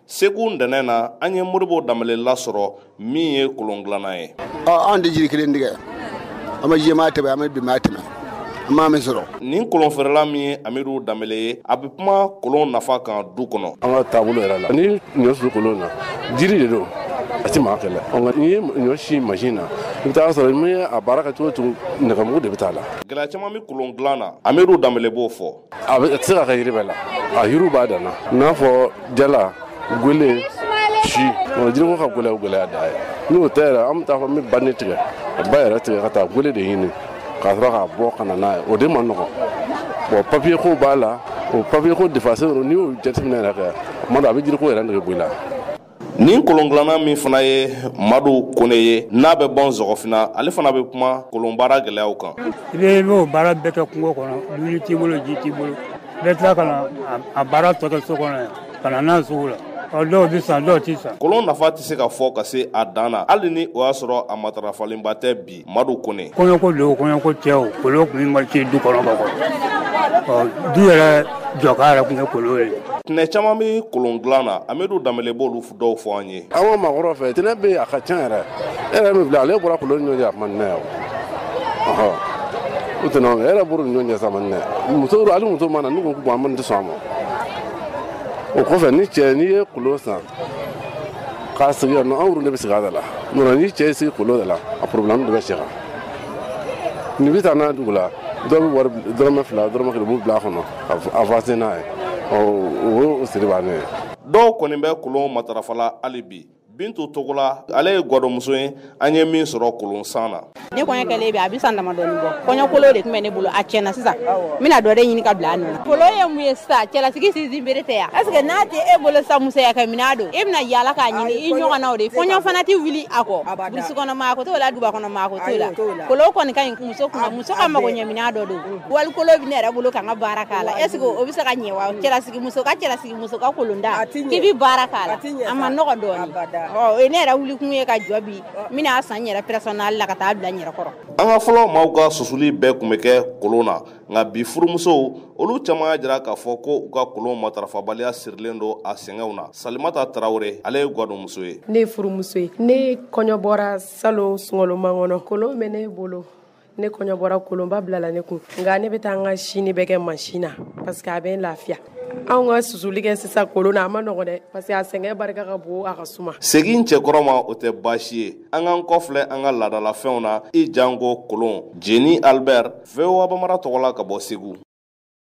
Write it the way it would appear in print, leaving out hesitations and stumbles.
Segu ntɛnɛn na an ye Modibo Danbɛlɛ lasɔrɔ min ye kolon dilanna ye. An de jiri kelen tigɛ an ma jɛma tɛmɛ an bɛ bima tɛmɛ an m'a min sɔrɔ. Nin kolon feerela min ye Amidu Danbɛlɛ ye a bɛ kuma kolon nafa kan du kɔnɔ. An ka taabolo yɛrɛ la ni ɲɔ su kolon na jiri de don a tɛ maa kɛlɛ n'i ye ɲɔ si machine na i bɛ taa sɔrɔ min ye a baara kɛ cogo cogo nɛgɛmugu de bɛ taa la. Gɛlɛya caman bɛ kolon dilan na Amidu Danbɛlɛ b'o fɔ. A tɛ se ka kɛ yiri bɛɛ la a yiriw b'a dan na i n'a fɔ jala gwele si jiri ko ka gɛlɛya da ye n'o tɛ yɛrɛ an bɛ taa fɔ min ba ne tigɛ a ba yɛrɛ tigɛ ka taa gwele de ɲini k'a sɔrɔ k'a bɔ ka na n'a ye o de ma nɔgɔn bon papier ko b'a la o papier ko defase n'i y'o jateminɛ yɛrɛ kɛ tuma dɔ a bɛ jiri ko yɛrɛ nege bɔ i la. Nin kolon dilanna min fana ye Madu Kone ye n'a bɛ bɔ Zɔgɔfina ale fana bɛ kuma kolon baara gɛlɛyaw kan. I b'o baara bɛɛ kɛ kungo kɔnɔ dumuni t'i bolo ji t'i bolo bɛɛ tila ka na a baara tɔ kɛ so kɔnɔ ka na n'a sugu la dɔw bɛ san dɔw tɛ san. Kolon nafa tɛ se ka fɔ ka se a dan na hali ni o y'a sɔrɔ a matarafalenba tɛ bi Madu Kone. Kɔɲɔko don kɔɲɔko tɛ o kolon tun bɛ marché du kɔnɔ ka kɔrɔ du yɛrɛ jɔka yɛrɛ tun ye kolon ye. Tɛnɛ caman bɛ kolon dilan na Amidu Danbɛlɛ b'olu dɔw fɔ an ye. An ka maakɔrɔw fɛ tɛnɛ bɛ a ka ca yɛrɛ e yɛrɛ min filɛ ale bɔra kolon ɲɔgɔn cɛ a man di ne ye o tɛnɛ e yɛrɛ bɔra ɲɔgɔn cɛ sa man di ne ye muso hali muso ma na n'u ko ko an man tɛ sɔn a ma o kɔfɛ ni cɛ n'i ye kolon san k'a sigi yan nɔ anw de bɛ sigi a da la nɔn ni cɛ sigi kolon de la a problème de bɛ cɛ kan ni bɛ taa n'a dugu la dɔw bɛ wari dɔrɔmɛ 2 dɔrɔmɛ 1 b'u bila a kɔnɔ a avancer n'a ye o siri b'a ne ye. Dɔw kɔni bɛ kolon matarafala hali bi Bintu Togola ale ye gwadɔmuso ye an ye min sɔrɔ kolon san na. Ne kɔɲɔ kɛlen bɛ a bɛ san damadɔni bɔ kɔɲɔkolon de tun bɛ ne bolo a tiɲɛna sisan n bɛna dɔ de ɲini ka bila a nɔ na. Kolon ye mun ye sisan cɛlasigi sinsin bere tɛ yan est ce que n'a tɛ e bolo sa musoya kɛ minɛ don e bɛna yaala k'a ɲini i ɲɔgɔnnaw de kɔɲɔ fana tɛ wuli a kɔ burusi kɔnɔ maa ko t'o la duba kɔnɔ maa ko t'o la kolon kɔni ka ɲi muso kunna muso ka mago ɲɛ minɛ dɔ don wali kolon bɛ ne yɛrɛ bolo k'an ka baara k'a la est ce que o bɛ se ka ɲɛ wa cɛlasigi muso ka kolon da k'i bɛ baara k'a la a ma nɔgɔ dɔɔni o ye ne yɛrɛ wuli kun ye ka jɔ bi n bɛna san n yɛrɛ personnel la ka taa bila n yɛrɛ kɔrɔ. An ka fɔlɔ maaw ka susuli bɛɛ tun bɛ kɛ kolon na nka bi furumusow olu caman y'a jira k'a fɔ ko u ka kolon matarafabaliya sirilen don a sɛgɛnw na. Salimata Tarawele ale ye gwadɔmuso ye. Ne ye furumuso ye ne kɔɲɔ bɔra salon sunkaloman kɔnɔ kolon bɛ ne bolo ne kɔɲɔ bɔra kolonba bilala ne kun nka ne bɛ taa an ka sini bɛ kɛ machine na parce que a bɛ n lafiya. Anw ka susuli kɛ sisan kolon na a ma nɔgɔ dɛ parce que a sɛgɛn barika ka bon a ka suma. Segin cɛkɔrɔ ma o tɛ baasi ye an k'an kɔfilɛ an ka laadalafɛnw na i janko kolon Jeni Albert VOA Bamara tɔgɔ la ka bɔ Segu.